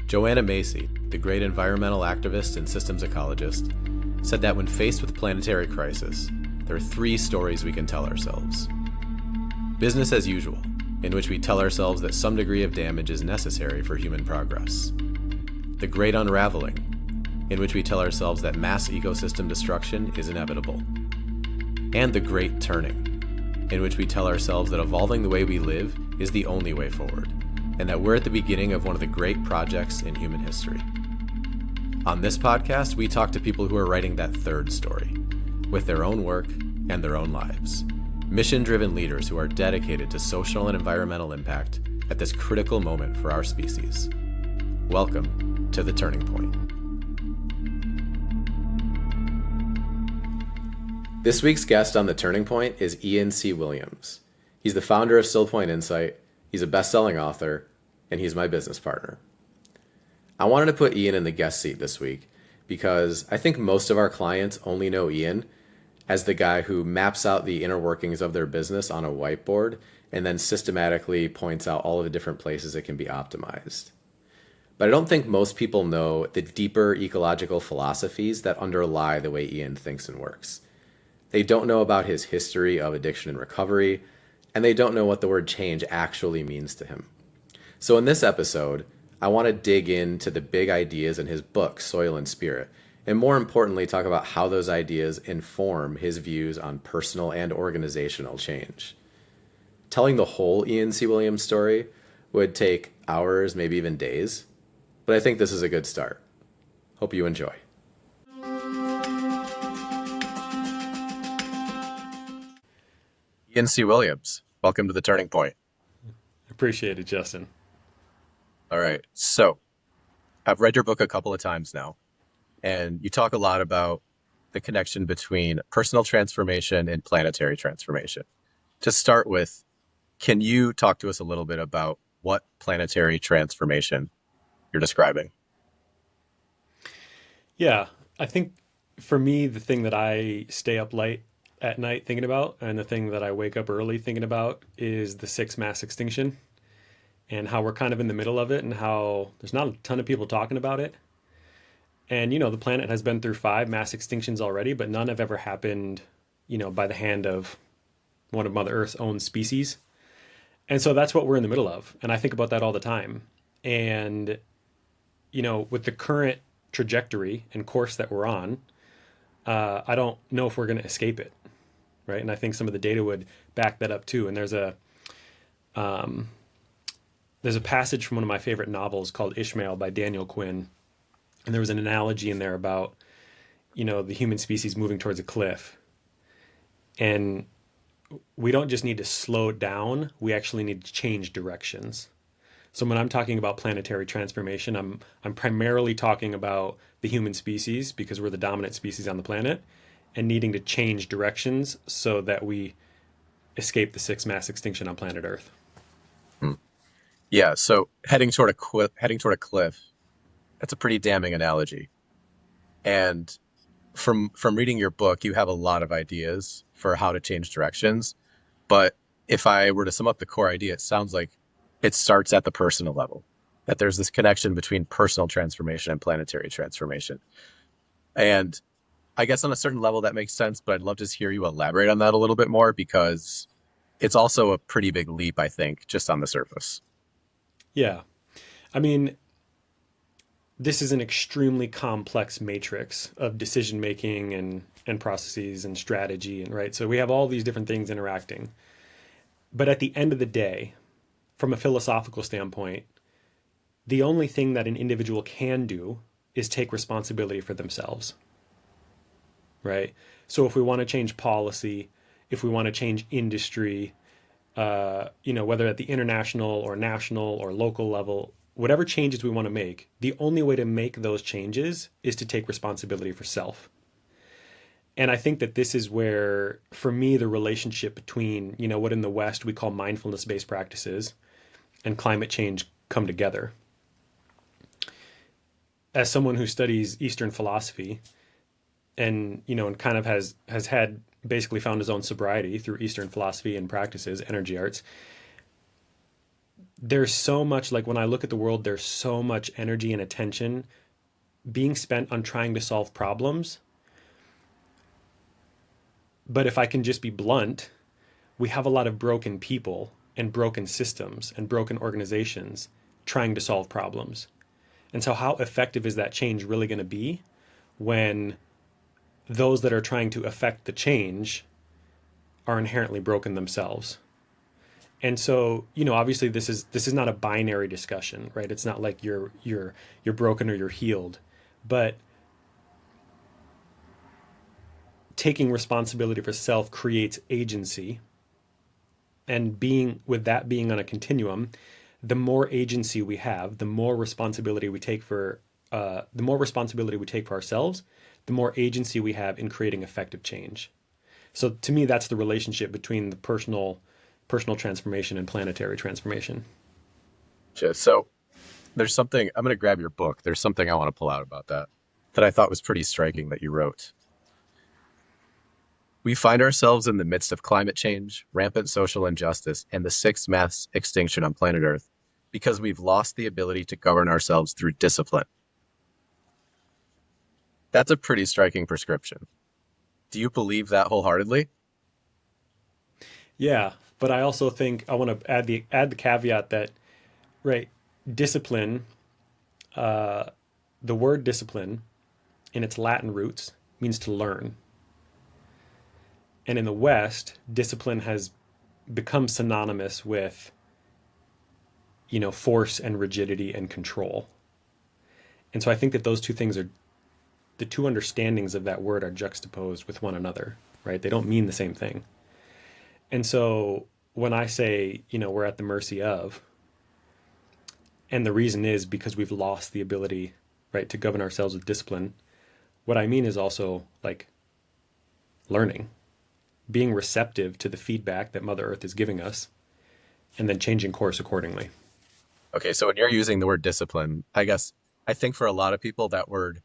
Joanna Macy, the great environmental activist and systems ecologist, said that when faced with planetary crisis, there are three stories we can tell ourselves. Business as usual, in which we tell ourselves that some degree of damage is necessary for human progress. The great unraveling, in which we tell ourselves that mass ecosystem destruction is inevitable. And the great turning, in which we tell ourselves that evolving the way we live is the only way forward, and that we're at the beginning of one of the great projects in human history. On this podcast, we talk to people who are writing that third story, with their own work and their own lives. Mission-driven leaders who are dedicated to social and environmental impact at this critical moment for our species. Welcome to The Turning Point. This week's guest on The Turning Point is Ian C. Williams. He's the founder of Still Point Insight, he's a best-selling author, and he's my business partner. I wanted to put Ian in the guest seat this week because I think most of our clients only know Ian as the guy who maps out the inner workings of their business on a whiteboard and then systematically points out all of the different places it can be optimized. But I don't think most people know the deeper ecological philosophies that underlie the way Ian thinks and works. They don't know about his history of addiction and recovery, and they don't know what the word change actually means to him. So in this episode, I want to dig into the big ideas in his book, Soil and Spirit, and more importantly, talk about how those ideas inform his views on personal and organizational change. Telling the whole Ian C. Williams story would take hours, maybe even days, but I think this is a good start. Hope you enjoy. Ian C. Williams, welcome to The Turning Point. Appreciate it, Justin. All right, so I've read your book a couple of times now, and you talk a lot about the connection between personal transformation and planetary transformation. To start with, can you talk to us a little bit about what planetary transformation you're describing? Yeah, I think for me, the thing that I stay up late at night thinking about, and the thing that I wake up early thinking about, is the sixth mass extinction and how we're kind of in the middle of it and how there's not a ton of people talking about it. And, the planet has been through 5 mass extinctions already, but none have ever happened, by the hand of one of Mother Earth's own species. And so that's what we're in the middle of. And I think about that all the time. And, with the current trajectory and course that we're on, I don't know if we're going to escape it. Right. And I think some of the data would back that up too. And there's a passage from one of my favorite novels called Ishmael by Daniel Quinn. And there was an analogy in there about, the human species moving towards a cliff. And we don't just need to slow down, we actually need to change directions. So when I'm talking about planetary transformation, I'm primarily talking about the human species because we're the dominant species on the planet and needing to change directions so that we escape the 6th mass extinction on planet Earth. Yeah, so heading toward a cliff, that's a pretty damning analogy. And from reading your book, you have a lot of ideas for how to change directions. But if I were to sum up the core idea, it sounds like it starts at the personal level, that there's this connection between personal transformation and planetary transformation. And I guess on a certain level that makes sense, but I'd love to hear you elaborate on that a little bit more because it's also a pretty big leap, I think, just on the surface. Yeah. I mean, this is an extremely complex matrix of decision-making and processes and strategy, and right? So we have all these different things interacting. But at the end of the day, from a philosophical standpoint, the only thing that an individual can do is take responsibility for themselves, right? So if we want to change policy, if we want to change industry, whether at the international or national or local level, whatever changes we want to make, the only way to make those changes is to take responsibility for self. And I think that this is where, for me, the relationship between, what in the West we call mindfulness-based practices and climate change come together. As someone who studies Eastern philosophy and, and kind of has had basically found his own sobriety through Eastern philosophy and practices, energy arts, there's so much, like when I look at the world, there's so much energy and attention being spent on trying to solve problems. But if I can just be blunt, we have a lot of broken people and broken systems and broken organizations trying to solve problems. And so, how effective is that change really going to be when those that are trying to affect the change are inherently broken themselves? And so, obviously, this is not a binary discussion, right? It's not like you're broken or you're healed, but taking responsibility for self creates agency, and being with that being on a continuum, the more agency we have, the more responsibility we take for ourselves, the more agency we have in creating effective change. So to me, that's the relationship between the personal transformation and planetary transformation. So there's something, I'm going to grab your book. There's something I want to pull out about that I thought was pretty striking that you wrote. We find ourselves in the midst of climate change, rampant social injustice, and the sixth mass extinction on planet Earth because we've lost the ability to govern ourselves through discipline. That's a pretty striking prescription. Do you believe that wholeheartedly? Yeah, but I also think I want to add the caveat that, right, discipline, the word discipline in its Latin roots means to learn. And in the West, discipline has become synonymous with, force and rigidity and control. And so I think that those two things are the two understandings of that word are juxtaposed with one another, right? They don't mean the same thing. And so when I say, we're at the mercy of, and the reason is because we've lost the ability, right, to govern ourselves with discipline, what I mean is also like learning, being receptive to the feedback that Mother Earth is giving us, and then changing course accordingly. Okay, so when you're using the word discipline, I guess I think for a lot of people that word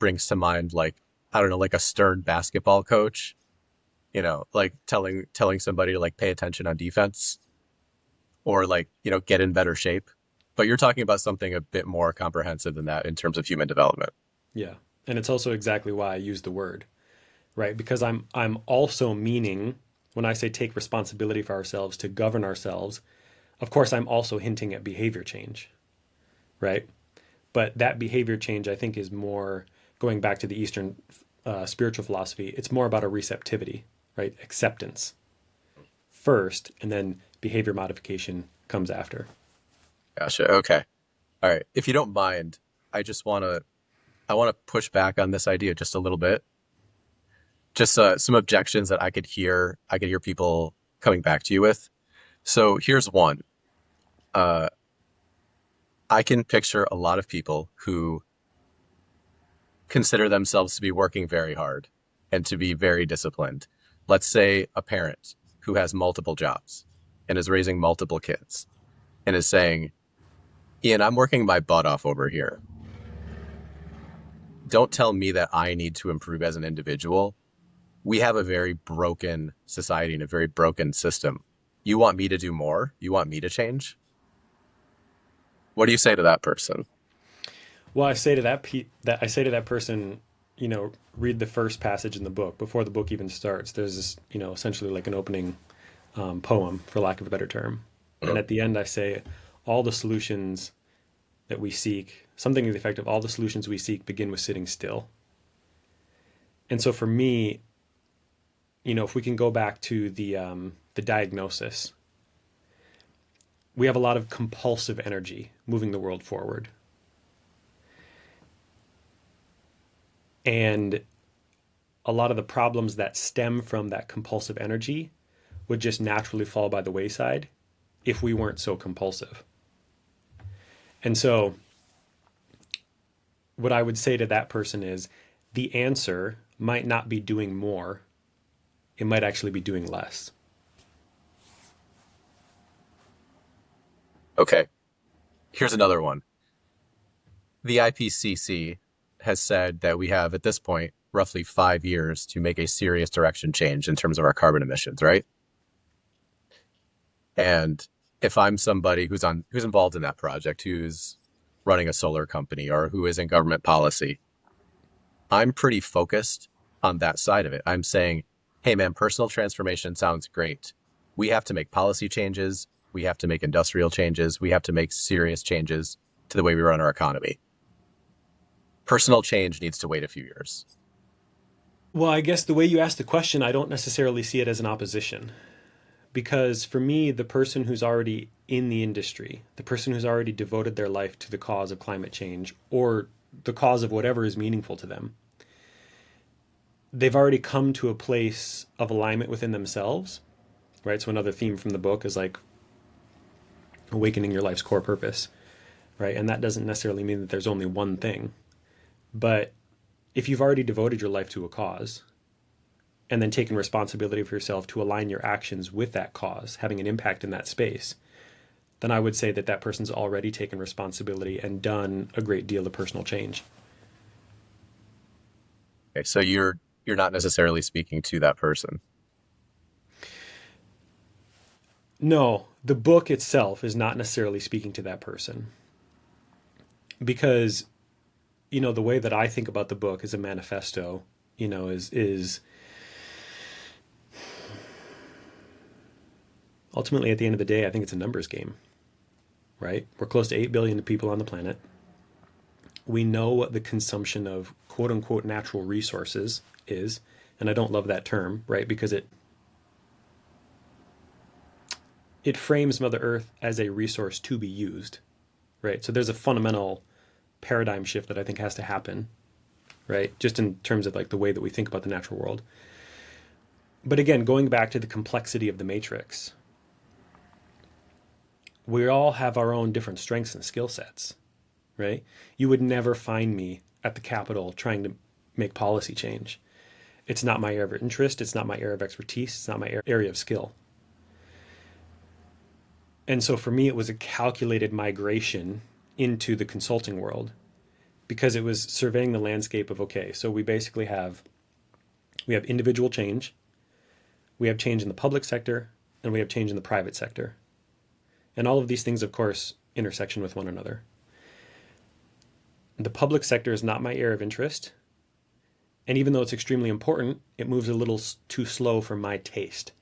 brings to mind like, I don't know, like a stern basketball coach, like telling somebody to like pay attention on defense or like, get in better shape. But you're talking about something a bit more comprehensive than that in terms of human development. Yeah. And it's also exactly why I use the word, right? Because I'm also meaning when I say take responsibility for ourselves to govern ourselves, of course I'm also hinting at behavior change, right? But that behavior change I think is more going back to the Eastern spiritual philosophy. It's more about a receptivity, right? Acceptance first, and then behavior modification comes after. Gotcha. Okay. All right. If you don't mind, I just want to I want to push back on this idea just a little bit. Just some objections that I could hear people coming back to you with. So here's one. Uh, I can picture a lot of people who consider themselves to be working very hard and to be very disciplined. Let's say a parent who has multiple jobs and is raising multiple kids and is saying, Ian, I'm working my butt off over here. Don't tell me that I need to improve as an individual. We have a very broken society and a very broken system. You want me to do more? You want me to change? What do you say to that person? Well, I say to that person, read the first passage in the book before the book even starts. There's this, essentially like an opening poem, for lack of a better term, and at the end I say, all the solutions that we seek, something to the effect of all the solutions we seek begin with sitting still. And so for me, if we can go back to the diagnosis, we have a lot of compulsive energy moving the world forward. And a lot of the problems that stem from that compulsive energy would just naturally fall by the wayside if we weren't so compulsive. And so, what I would say to that person is the answer might not be doing more, it might actually be doing less. Okay, here's another one. The IPCC has said that we have, at this point, roughly 5 years to make a serious direction change in terms of our carbon emissions, right? And if I'm somebody who's involved in that project, who's running a solar company or who is in government policy, I'm pretty focused on that side of it. I'm saying, hey man, personal transformation sounds great. We have to make policy changes. We have to make industrial changes. We have to make serious changes to the way we run our economy. Personal change needs to wait a few years. Well, I guess the way you asked the question, I don't necessarily see it as an opposition. Because for me, the person who's already in the industry, the person who's already devoted their life to the cause of climate change or the cause of whatever is meaningful to them, they've already come to a place of alignment within themselves, right? So another theme from the book is like awakening your life's core purpose, right? And that doesn't necessarily mean that there's only one thing. But if you've already devoted your life to a cause and then taken responsibility for yourself to align your actions with that cause, having an impact in that space, then I would say that that person's already taken responsibility and done a great deal of personal change. Okay, so you're not necessarily speaking to that person. No, the book itself is not necessarily speaking to that person because the way that I think about the book as a manifesto, is ultimately at the end of the day, I think it's a numbers game, right? We're close to 8 billion people on the planet. We know what the consumption of quote unquote natural resources is. And I don't love that term, right? Because it frames Mother Earth as a resource to be used, right? So there's a fundamental paradigm shift that I think has to happen, right? Just in terms of like the way that we think about the natural world. But again, going back to the complexity of the matrix, we all have our own different strengths and skill sets, right? You would never find me at the Capitol trying to make policy change. It's not my area of interest. It's not my area of expertise. It's not my area of skill. And so for me, it was a calculated migration into the consulting world because it was surveying the landscape of, okay, so we have individual change, we have change in the public sector, and we have change in the private sector. And all of these things, of course, intersection with one another. The public sector is not my area of interest. And even though it's extremely important, it moves a little too slow for my taste.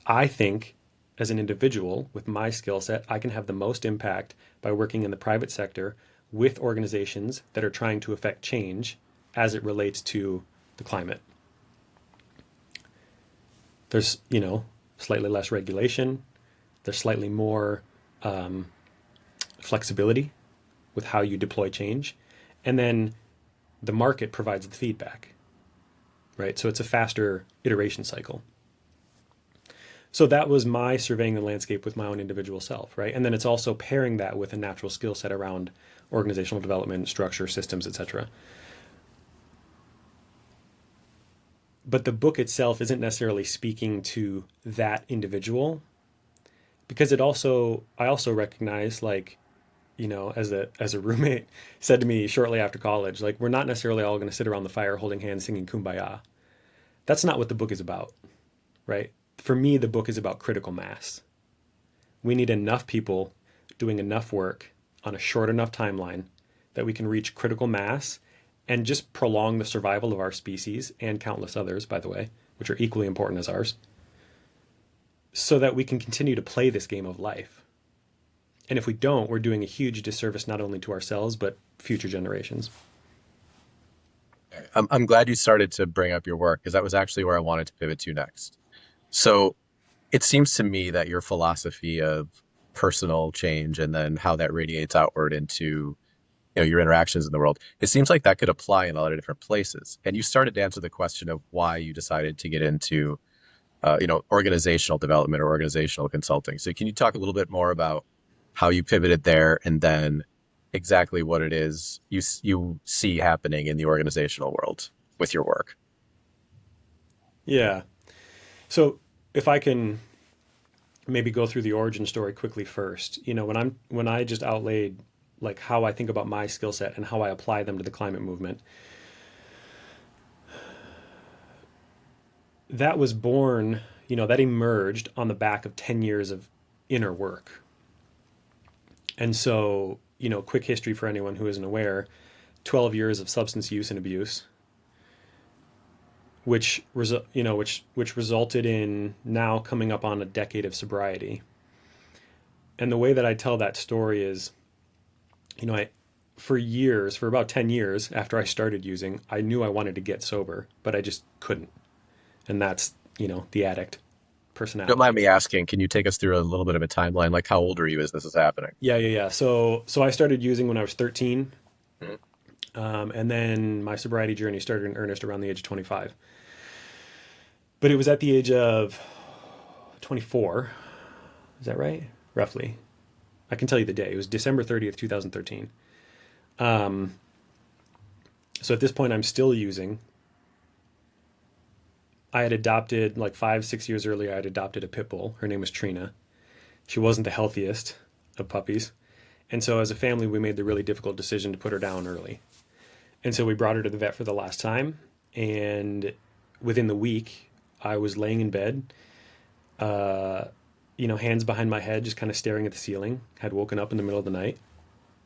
I think as an individual with my skill set, I can have the most impact by working in the private sector with organizations that are trying to affect change as it relates to the climate. There's, slightly less regulation. There's slightly more flexibility with how you deploy change. And then the market provides the feedback, right? So it's a faster iteration cycle. So that was my surveying the landscape with my own individual self, right? And then it's also pairing that with a natural skill set around organizational development, structure, systems, etc. But the book itself isn't necessarily speaking to that individual because I also recognize like, as a roommate said to me shortly after college, like we're not necessarily all going to sit around the fire holding hands singing Kumbaya. That's not what the book is about, right? For me, the book is about critical mass. We need enough people doing enough work on a short enough timeline that we can reach critical mass and just prolong the survival of our species and countless others, by the way, which are equally important as ours, so that we can continue to play this game of life. And if we don't, we're doing a huge disservice not only to ourselves, but future generations. I'm glad you started to bring up your work because that was actually where I wanted to pivot to next. So it seems to me that your philosophy of personal change and then how that radiates outward into your interactions in the world, it seems like that could apply in a lot of different places. And you started to answer the question of why you decided to get into organizational development or organizational consulting. So can you talk a little bit more about how you pivoted there and then exactly what it is you see happening in the organizational world with your work? Yeah. So if I can maybe go through the origin story quickly first, when I just outlaid like how I think about my skill set and how I apply them to the climate movement, that was born, that emerged on the back of 10 years of inner work. And so, quick history for anyone who isn't aware, 12 years of substance use and abuse, which resulted in now coming up on a decade of sobriety. And the way that I tell that story is, for about 10 years after I started using, I knew I wanted to get sober, but I just couldn't. And that's, the addict Don't mind personality. me asking, can you take us through a little bit of a timeline? Like, how old are you as this is happening? Yeah, yeah, yeah. So I started using when I was 13, Mhm. and then my sobriety journey started in earnest around the age of 25. But it was at the age of 24. Is that right? Roughly. I can tell you the day. It was December 30th, 2013. So at this point, I'm still using. I had adopted, like 5, 6 years earlier, I had adopted a pit bull. Her name was Trina. She wasn't the healthiest of puppies. And so as a family, we made the really difficult decision to put her down early. And so we brought her to the vet for the last time. And within the week, I was laying in bed, hands behind my head, just kind of staring at the ceiling. Had woken up in the middle of the night.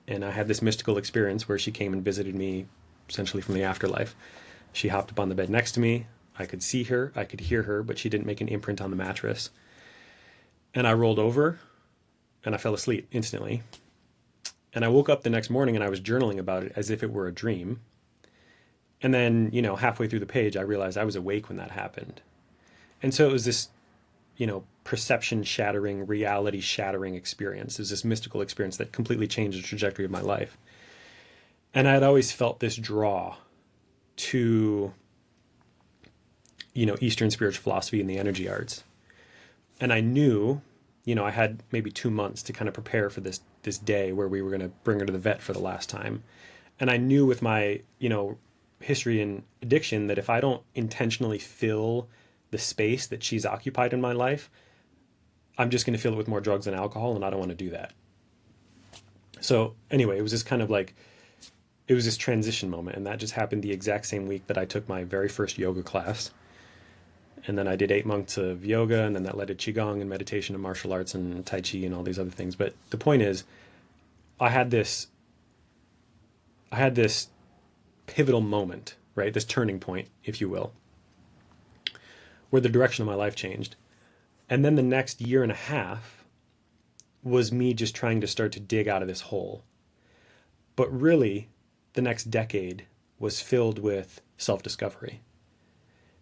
And I had this mystical experience where she came and visited me essentially from the afterlife. She hopped up on the bed next to me. I could see her, I could hear her, but she didn't make an imprint on the mattress. And I rolled over and I fell asleep instantly. And I woke up the next morning and I was journaling about it as if it were a dream. And then, halfway through the page, I realized I was awake when that happened. And so it was this, perception shattering, reality shattering experience. It was this mystical experience that completely changed the trajectory of my life. And I had always felt this draw to, Eastern spiritual philosophy and the energy arts. And I knew, I had maybe 2 months to kind of prepare for this day where we were going to bring her to the vet for the last time. And I knew with my, history and addiction that if I don't intentionally fill the space that she's occupied in my life, I'm just going to fill it with more drugs and alcohol, and I don't want to do that. So anyway, it was just kind of like, it was this transition moment, and that just happened the exact same week that I took my very first yoga class. And then I did 8 months of yoga, and then that led to qigong and meditation and martial arts and tai chi and all these other things. But the point is, I had this I had this pivotal moment, right? This turning point, if you will, where the direction of my life changed. And then the next year and a half was me just trying to start to dig out of this hole. But really, the next decade was filled with self-discovery,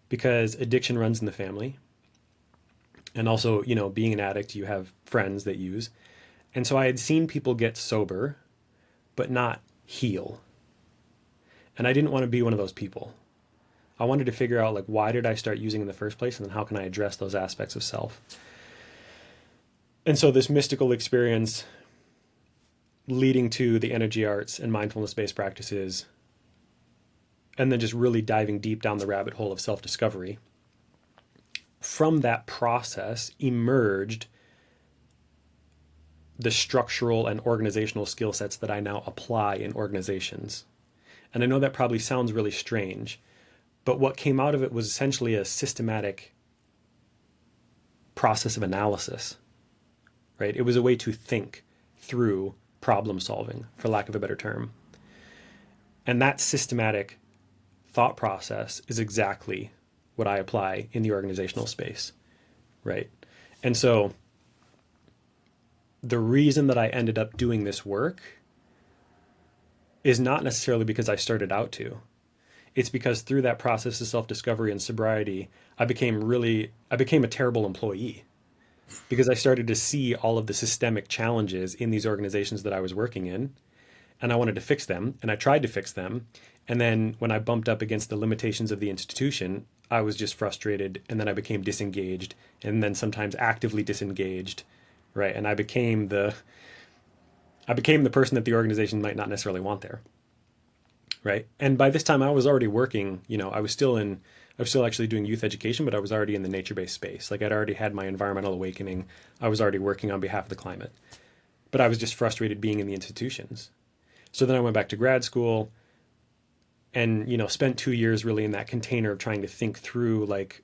because addiction runs in the family. And also, being an addict, you have friends that use. And so I had seen people get sober, but not heal. And I didn't want to be one of those people. I wanted to figure out, like, why did I start using in the first place? And then how can I address those aspects of self? And so this mystical experience leading to the energy arts and mindfulness-based practices, and then just really diving deep down the rabbit hole of self-discovery. From that process emerged the structural and organizational skill sets that I now apply in organizations. And I know that probably sounds really strange, but what came out of it was essentially a systematic process of analysis, right? It was a way to think through problem solving, for lack of a better term. And that systematic thought process is exactly what I apply in the organizational space, right? And so the reason that I ended up doing this work is not necessarily because I started out to. It's because through that process of self-discovery and sobriety, I became a terrible employee, because I started to see all of the systemic challenges in these organizations that I was working in, and I wanted to fix them, and I tried to fix them. And then when I bumped up against the limitations of the institution, I was just frustrated, and then I became disengaged, and then sometimes actively disengaged, right? And I became the person that the organization might not necessarily want there, right? And by this time, I was already working. I was still actually doing youth education, but I was already in the nature-based space. Like, I'd already had my environmental awakening. I was already working on behalf of the climate, but I was just frustrated being in the institutions. So then I went back to grad school and, spent 2 years really in that container of trying to think through, like,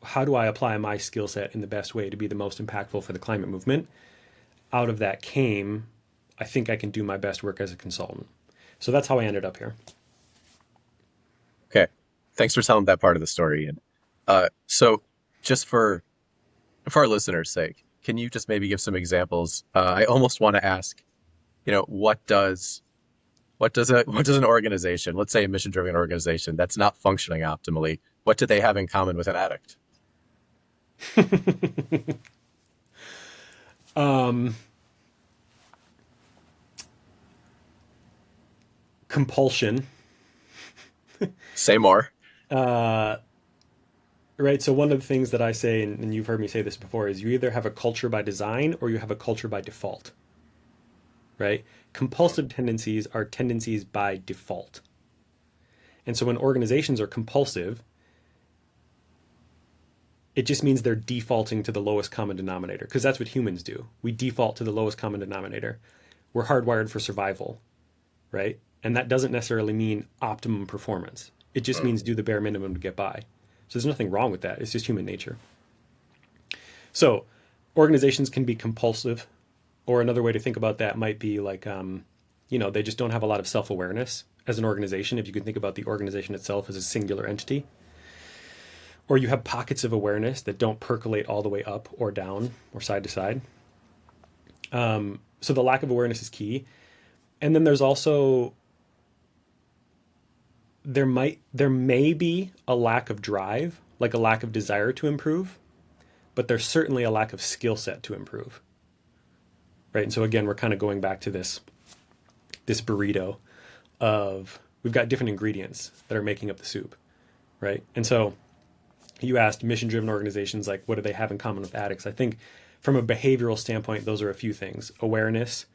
how do I apply my skill set in the best way to be the most impactful for the climate movement? Out of that came, I think I can do my best work as a consultant. So that's how I ended up here. Okay. Thanks for telling that part of the story. And so just for our listeners' sake, can you just maybe give some examples? I almost want to ask, what does an organization, let's say a mission-driven organization that's not functioning optimally, what do they have in common with an addict? Compulsion, Say more. right? So one of the things that I say, and you've heard me say this before, is you either have a culture by design or you have a culture by default, right? Compulsive tendencies are tendencies by default. And so when organizations are compulsive, it just means they're defaulting to the lowest common denominator, because that's what humans do. We default to the lowest common denominator. We're hardwired for survival, right? And that doesn't necessarily mean optimum performance. It just means do the bare minimum to get by. So there's nothing wrong with that. It's just human nature. So organizations can be compulsive, or another way to think about that might be like, they just don't have a lot of self-awareness as an organization. If you can think about the organization itself as a singular entity, or you have pockets of awareness that don't percolate all the way up or down or side to side. So the lack of awareness is key. And then there's also, there may be a lack of drive, like a lack of desire to improve, but there's certainly a lack of skill set to improve. Right. And so again, we're kind of going back to this burrito of, we've got different ingredients that are making up the soup. Right. And so you asked mission-driven organizations, like, what do they have in common with addicts? I think from a behavioral standpoint, those are a few things: awareness,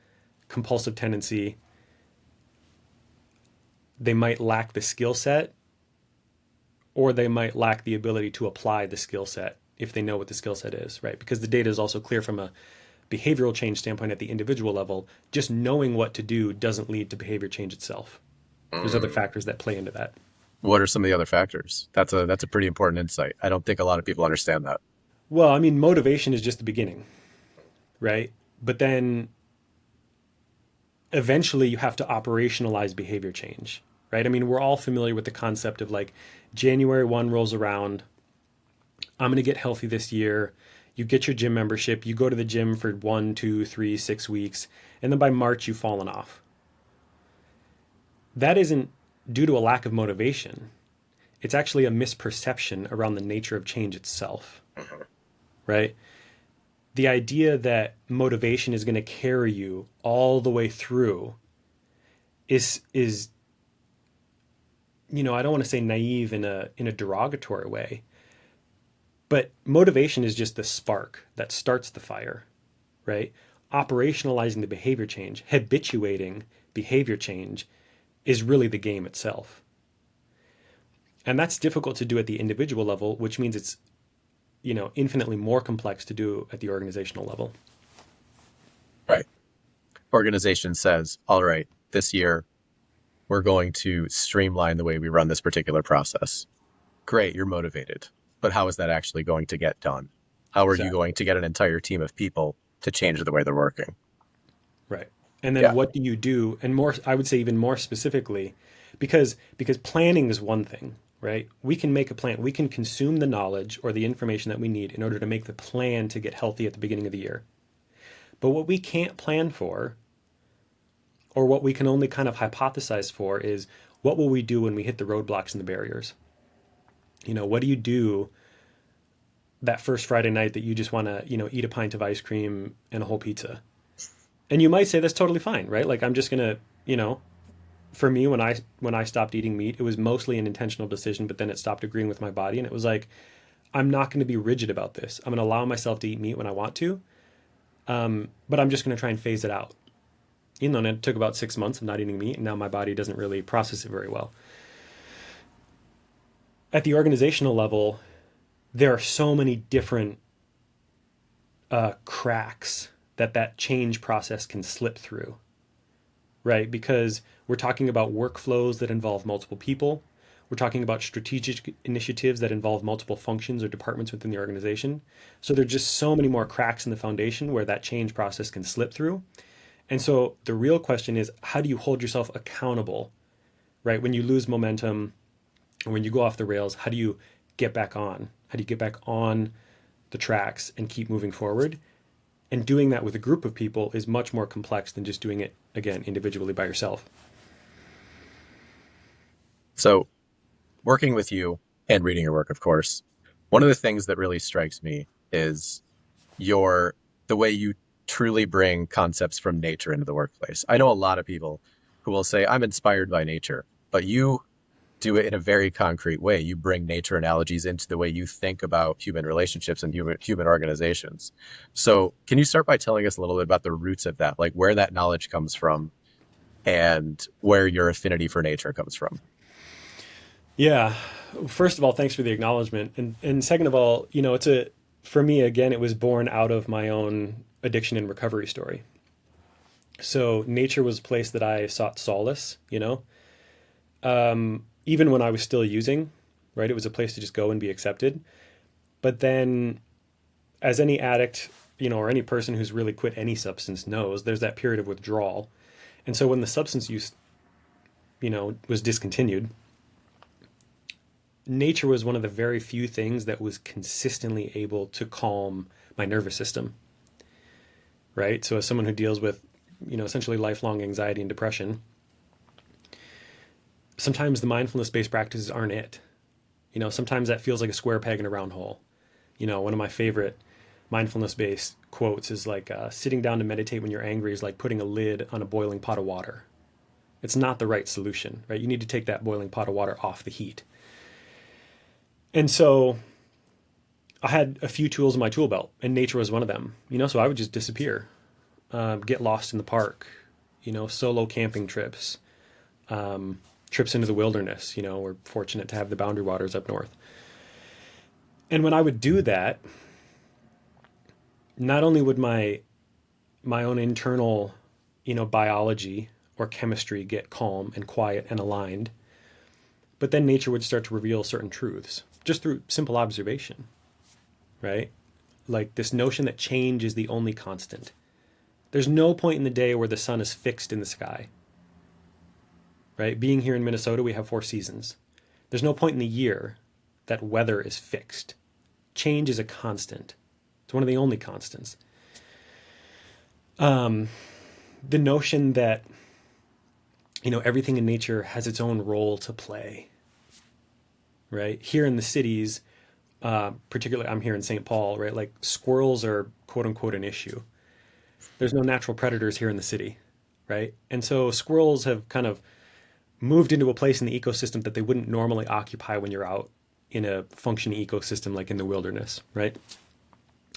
compulsive tendency. They might lack the skill set, or they might lack the ability to apply the skill set if they know what the skill set is, right? Because the data is also clear from a behavioral change standpoint at the individual level. Just knowing what to do doesn't lead to behavior change itself. There's other factors that play into that. What are some of the other factors? That's a pretty important insight. I don't think a lot of people understand that. Well, I mean, motivation is just the beginning, right? But then eventually you have to operationalize behavior change, right? I mean, we're all familiar with the concept of like January 1 rolls around. I'm going to get healthy this year. You get your gym membership. You go to the gym for 1, 2, 3, 6 weeks. And then by March, you've fallen off. That isn't due to a lack of motivation. It's actually a misperception around the nature of change itself, right? The idea that motivation is going to carry you all the way through is I don't want to say naive in a derogatory way, but motivation is just the spark that starts the fire, right? Operationalizing the behavior change, habituating behavior change is really the game itself. And that's difficult to do at the individual level, which means it's, infinitely more complex to do at the organizational level. Right. Organization says, all right, this year we're going to streamline the way we run this particular process. Great, you're motivated. But how is that actually going to get done? How are you going to get an entire team of people to change the way they're working? Right. And then Yeah. what do you do? And more, I would say even more specifically, because planning is one thing, right? We can make a plan. We can consume the knowledge or the information that we need in order to make the plan to get healthy at the beginning of the year. But what we can't plan for, or what we can only kind of hypothesize for, is what will we do when we hit the roadblocks and the barriers? What do you do that first Friday night that you just want to, eat a pint of ice cream and a whole pizza? And you might say that's totally fine, right? Like, I'm just going to, for me, when I stopped eating meat, it was mostly an intentional decision, but then it stopped agreeing with my body. And it was like, I'm not going to be rigid about this. I'm going to allow myself to eat meat when I want to. But I'm just going to try and phase it out. And it took about 6 months of not eating meat, and now my body doesn't really process it very well. At the organizational level, there are so many different cracks that change process can slip through, right? Because we're talking about workflows that involve multiple people. We're talking about strategic initiatives that involve multiple functions or departments within the organization. So there's just so many more cracks in the foundation where that change process can slip through. And so the real question is, how do you hold yourself accountable, right? When you lose momentum or when you go off the rails, how do you get back on? How do you get back on the tracks and keep moving forward? And doing that with a group of people is much more complex than just doing it, again, individually by yourself. So, working with you and reading your work, of course, one of the things that really strikes me is your the way you truly bring concepts from nature into the workplace. I know a lot of people who will say, I'm inspired by nature, but you do it in a very concrete way. You bring nature analogies into the way you think about human relationships and human organizations. So, can you start by telling us a little bit about the roots of that, like where that knowledge comes from and where your affinity for nature comes from? Yeah. First of all, thanks for the acknowledgement. And second of all, for me, again, it was born out of my own addiction and recovery story. So nature was a place that I sought solace, even when I was still using, right? It was a place to just go and be accepted. But then, as any addict, or any person who's really quit any substance knows, there's that period of withdrawal. And so when the substance use, was discontinued, nature was one of the very few things that was consistently able to calm my nervous system, right? So as someone who deals with, essentially lifelong anxiety and depression, sometimes the mindfulness-based practices aren't it. Sometimes that feels like a square peg in a round hole. One of my favorite mindfulness-based quotes is like, sitting down to meditate when you're angry is like putting a lid on a boiling pot of water. It's not the right solution, right? You need to take that boiling pot of water off the heat. And so I had a few tools in my tool belt, and nature was one of them. So I would just disappear, get lost in the park, solo camping trips, trips into the wilderness. We're fortunate to have the Boundary Waters up north. And when I would do that, not only would my own internal, biology or chemistry get calm and quiet and aligned, but then nature would start to reveal certain truths just through simple observation, right? Like this notion that change is the only constant. There's no point in the day where the sun is fixed in the sky, right? Being here in Minnesota, we have 4 seasons. There's no point in the year that weather is fixed. Change is a constant. It's one of the only constants. The notion that, everything in nature has its own role to play, right? Here in the cities, particularly I'm here in St. Paul, right? Like squirrels are quote unquote an issue. There's no natural predators here in the city, right? And so squirrels have kind of moved into a place in the ecosystem that they wouldn't normally occupy when you're out in a functioning ecosystem like in the wilderness, right?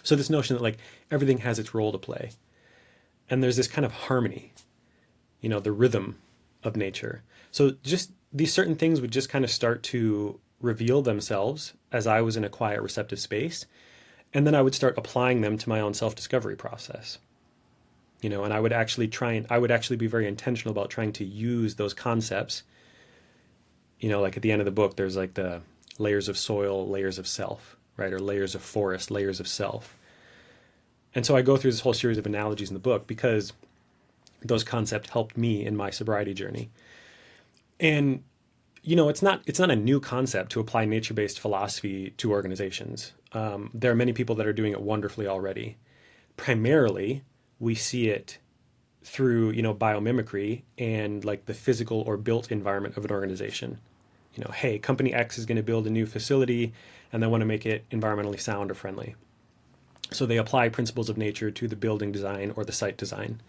So this notion that like everything has its role to play. And there's this kind of harmony, the rhythm of nature. So just these certain things would just kind of start to reveal themselves as I was in a quiet, receptive space. And then I would start applying them to my own self-discovery process. And I would actually be very intentional about trying to use those concepts. Like at the end of the book, there's like the layers of soil, layers of self, right? Or layers of forest, layers of self. And so I go through this whole series of analogies in the book because those concepts helped me in my sobriety journey. And it's not a new concept to apply nature-based philosophy to organizations. There are many people that are doing it wonderfully already. Primarily, we see it through biomimicry and like the physical or built environment of an organization. Hey, company X is going to build a new facility and they want to make it environmentally sound or friendly. So they apply principles of nature to the building design or the site design.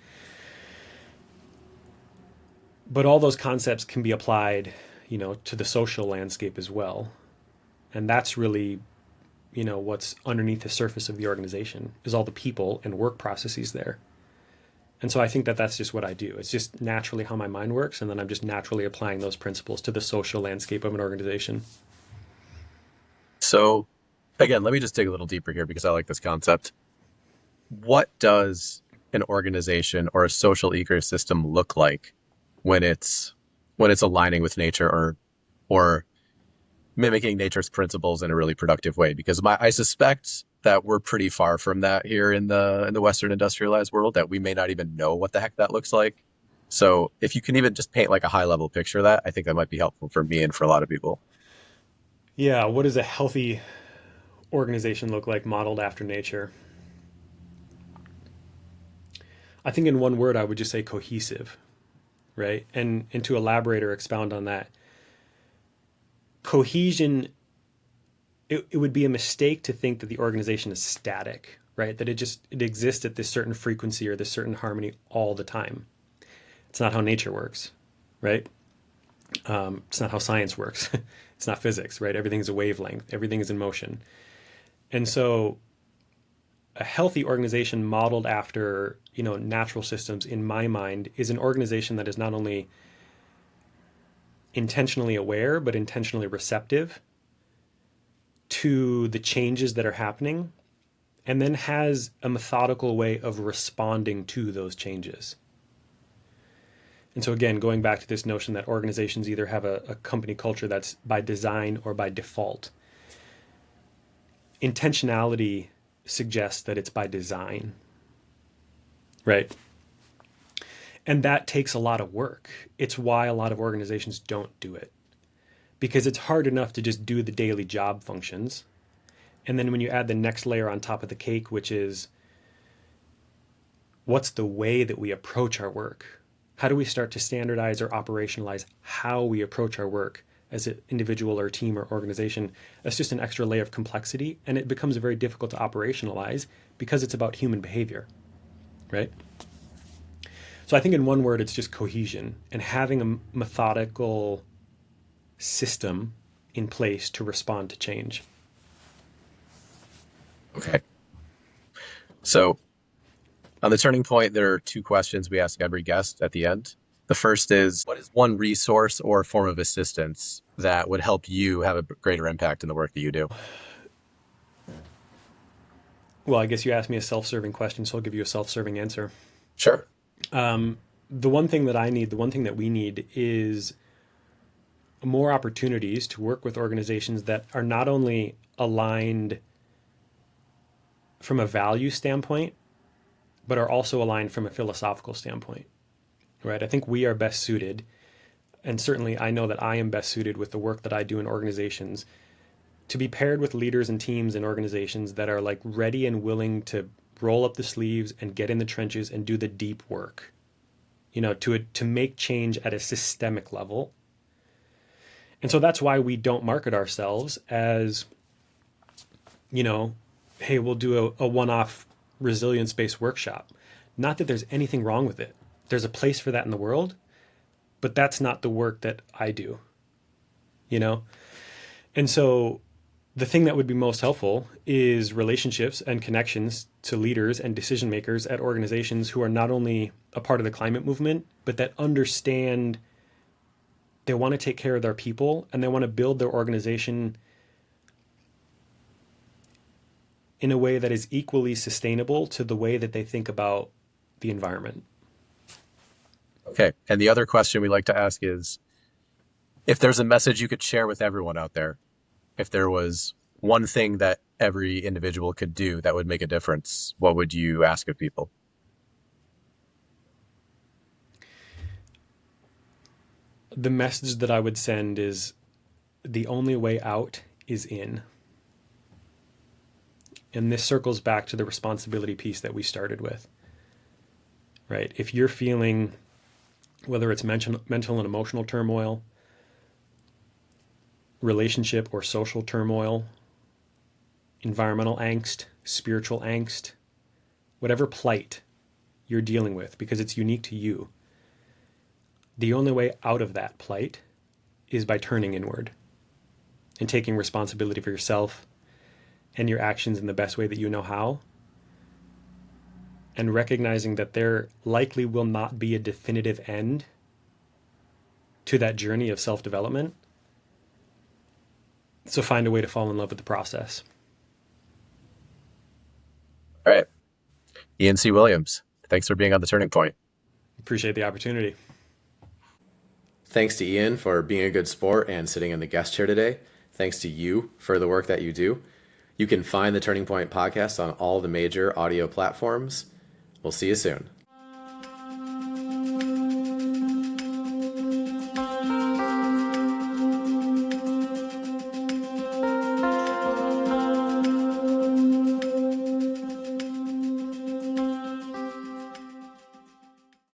But all those concepts can be applied, to the social landscape as well. And that's really, what's underneath the surface of the organization is all the people and work processes there. And so I think that that's just what I do. It's just naturally how my mind works. And then I'm just naturally applying those principles to the social landscape of an organization. So, again, let me just dig a little deeper here because I like this concept. What does an organization or a social ecosystem look like when it's aligning with nature or mimicking nature's principles in a really productive way. Because I suspect that we're pretty far from that here in the Western industrialized world, that we may not even know what the heck that looks like. So if you can even just paint like a high level picture of that, I think that might be helpful for me and for a lot of people. Yeah, what does a healthy organization look like modeled after nature? I think in one word, I would just say cohesive, right? And to elaborate or expound on that, cohesion, it would be a mistake to think that the organization is static, right? That it exists at this certain frequency or this certain harmony all the time. It's not how nature works, right? It's not how science works. It's not physics, right? Everything is a wavelength. Everything is in motion. And so a healthy organization modeled after, natural systems, in my mind, is an organization that is not only intentionally aware, but intentionally receptive to the changes that are happening, and then has a methodical way of responding to those changes. And so, again, going back to this notion that organizations either have a company culture that's by design or by default, intentionality suggests that it's by design, right? And that takes a lot of work. It's why a lot of organizations don't do it, because it's hard enough to just do the daily job functions. And then when you add the next layer on top of the cake, which is what's the way that we approach our work? How do we start to standardize or operationalize how we approach our work as an individual or team or organization? That's just an extra layer of complexity, and it becomes very difficult to operationalize because it's about human behavior, right? So I think in one word, it's just cohesion and having a methodical system in place to respond to change. Okay. So on the turning point, there are two questions we ask every guest at the end. The first is, what is one resource or form of assistance that would help you have a greater impact in the work that you do? Well, I guess you asked me a self-serving question, so I'll give you a self-serving answer. Sure. The one thing that I need, the one thing that we need is more opportunities to work with organizations that are not only aligned from a value standpoint, but are also aligned from a philosophical standpoint, right? I think we are best suited, and certainly I know that I am best suited with the work that I do in organizations, to be paired with leaders and teams and organizations that are like ready and willing to roll up the sleeves and get in the trenches and do the deep work, to make change at a systemic level. And so that's why we don't market ourselves as, hey, we'll do a one-off resilience-based workshop. Not that there's anything wrong with it. There's a place for that in the world, but that's not the work that I do, And so the thing that would be most helpful is relationships and connections to leaders and decision makers at organizations who are not only a part of the climate movement, but that understand they want to take care of their people and they want to build their organization in a way that is equally sustainable to the way that they think about the environment. Okay. And the other question we like to ask is, if there's a message you could share with everyone out there, if there was one thing that every individual could do that would make a difference, what would you ask of people? The message that I would send is the only way out is in. And this circles back to the responsibility piece that we started with, right? If you're feeling, whether it's mental and emotional turmoil, relationship or social turmoil, environmental angst, spiritual angst, whatever plight you're dealing with, because it's unique to you, the only way out of that plight is by turning inward and taking responsibility for yourself and your actions in the best way that you know how, and recognizing that there likely will not be a definitive end to that journey of self-development. So find a way to fall in love with the process. All right. Ian C. Williams, thanks for being on The Turning Point. Appreciate the opportunity. Thanks to Ian for being a good sport and sitting in the guest chair today. Thanks to you for the work that you do. You can find the Turning Point podcast on all the major audio platforms. We'll see you soon.